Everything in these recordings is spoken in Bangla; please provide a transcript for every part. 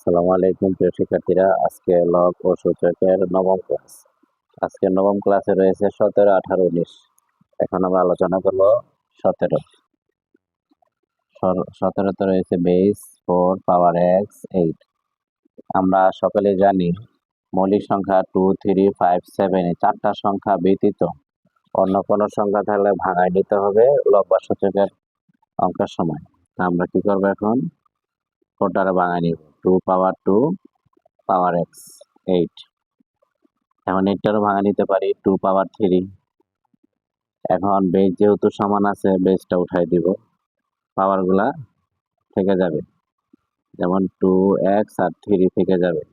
আসসালামু আলাইকুম প্রিয় শিক্ষার্থীরা, আজকে লগ ও সূচকের নবম ক্লাস। আজকে নবম ক্লাসে রয়েছে 17, 18, 19। এখন আমরা আলোচনা করব 17। 17তে রয়েছে বেস 4 পাওয়ার x 8। আমরা সকলে জানি মৌলিক সংখ্যা 2, 3, 5, 7 এই চারটা সংখ্যা ব্যতীত অন্য কোনো সংখ্যা থাকলে ভাঙায় নিতে হবে লব বা সূচকের অঙ্কের সময়। আমরা কি করব, এখন ওটারে ভাঙায় নিব। 2 পাওয়ার 2 পাওয়ার x 8। এখন এইটারও ভাঙা নিতে পারি 2 পাওয়ার 3। এখন বেস যেহেতু সমান আছে, বেসটা উঠাই দিব, পাওয়ার গুলা থেকে যাবে, যেমন 2x আর 3 থেকে যাবে।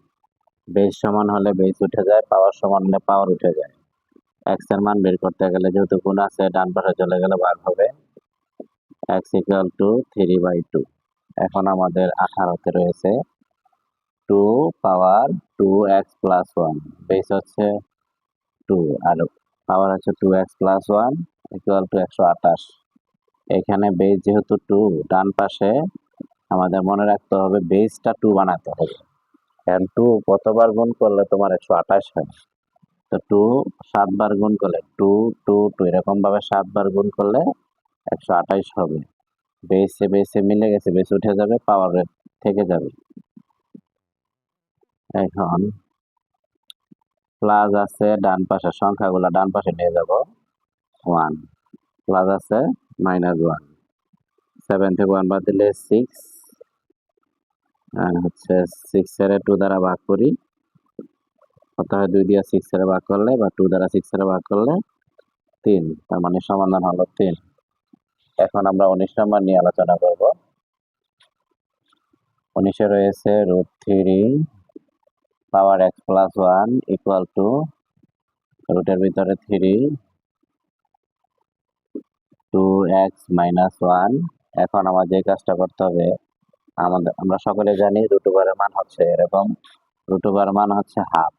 বেস সমান হলে বেস উঠে যায়, পাওয়ার সমান হলে পাওয়ার উঠে যায়। x এর মান বের করতে গেলে যেহেতু গুণ আছে, ডান পাশে চলে গেলে ভাগ হবে। x = 3/2। এখন আমাদের 18তে রয়েছে 2 পাওয়ার 2x + 1। বেস হচ্ছে 2 আর পাওয়ার হচ্ছে 2x + 1 = 128। এখানে বেস যেহেতু 2, ডান পাশে আমাদের মনে রাখতে হবে বেসটা 2 বানাতে হবে। কারণ 2 কতবার গুণ করলে তোমার 128 হয়। তো 2 7 বার গুণ করলে 2 2 2 এরকম ভাবে 7 বার গুণ করলে 128 হবে। বেসে মিলে গেছে, বেস উঠে যাবে, পাওয়ার থেকে যাবে। এখন প্লাস আছে ডান পাশে, সংখ্যাগুলো ডান পাশে নিয়ে যাব। 1 প্লাস আছে -1। 7 থেকে 1 বাদ দিলে 6, আর হচ্ছে 6 এর 2 দ্বারা ভাগ করি, কত হয়? 2 দিয়ে 6 এর ভাগ করলে বা 2 দ্বারা 6 এর ভাগ করলে 3, তার মানে সমাধান হলো 3। এখন আমরা 19 নম্বর নিয়ে আলোচনা করব। 19 এ রয়েছে √3 পাওয়ার x + 1 = রুটের ভিতরে 3 2x - 1। এখন আমার যে কাজটা করতে হবে, আমরা সকলে জানি √এর মান হচ্ছে এরকম, √এর মান হচ্ছে হাফ।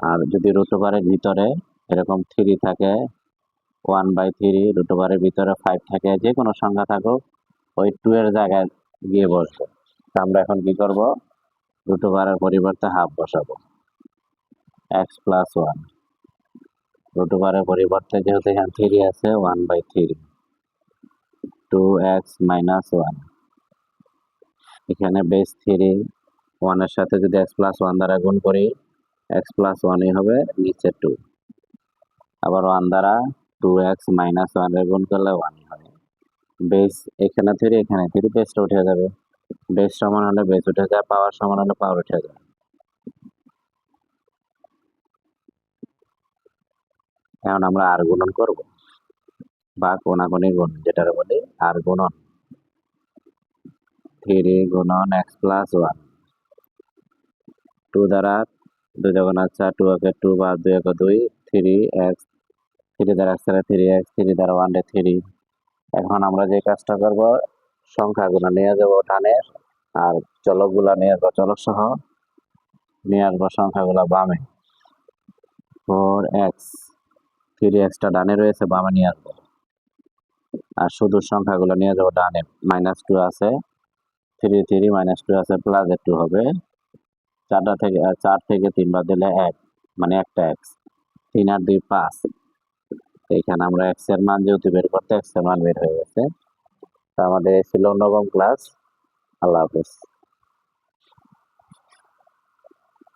আর যদি √এর ভিতরে এরকম 3 থাকে, 1/3, √এর ভিতরে 5 থাকে, যে কোনো সংখ্যা থাকুক, ওই 2 এর জায়গায় গিয়ে বসবে। আমরা এখন কি করব, √এর পরিবর্তে হাফ বসাবো, x + 1। √এর পরিবর্তে যেহেতু এখানে 3 আছে, 1/3, 2x - 1। এখানে বেস 3, 1 এর সাথে যদি x + 1 দ্বারা গুণ করি, x + 1 হবে, নিচে 2। আবার 1 দ্বারা 2x - 1 এর গুণ করলে 1 হয়। বেস এখানে 3, এখানে 3, বেসটা উঠে যাবে। বেস সমান হলে বেস উঠে যায়, পাওয়ার সমান হলে পাওয়ার উঠে যায়। এখন আমরা আর গুণন করব, বা কোনাকুনি গুণ যেটা বলি, আর গুণন। 3 গুণন x + 1। 2 দ্বারা 2 × 4, 2 × 2 বা 2 × 2, 3x, 3 দ্বারা 3x, 3 দ্বারা 1 3। এখন আমরা যে কাজটা করব, সংখ্যাগুলো নিয়ে যাব ডানে, আর চলকগুলা নিয়ে আসবো, চলক সহ নিয়ে আসবো সংখ্যাগুলা বামে। 4x, 3xটা ডানে রয়েছে, বামে নিয়ে আসবো। আর শুধু সংখ্যাগুলো নিয়ে যাবো ডানে। -2 আছে, 3 3 -2 আছে, প্লাস 2 হবে। 4 থেকে 3 বাদ দিলে 1, মানে একটা x। 3 আর 2 5। এইখানে আমরা x এর মান যেহেতু বের করতে, x এর মান বের হয়ে গেছে। তো আমাদের ছিল নবম ক্লাস। আল্লাহ হাফেজ।